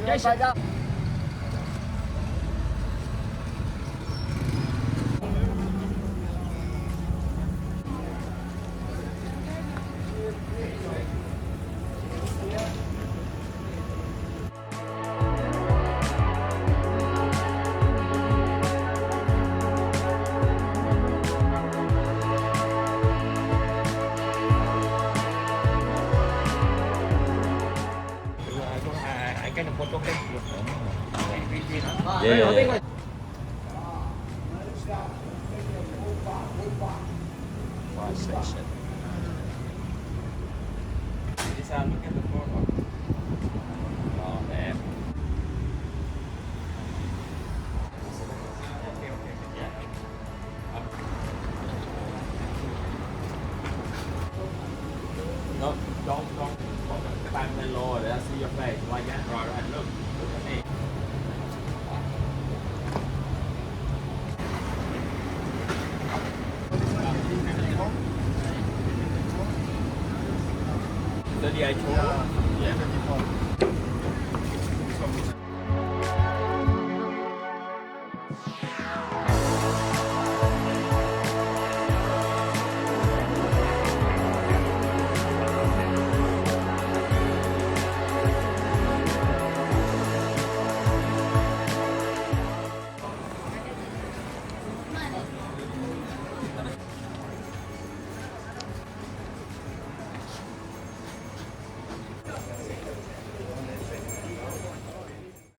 Yeah. Fire station. This look at the photo. Oh man. Yeah. No, don't climb that lower. They'll see your face like that. Right. Look at me. Jadi I told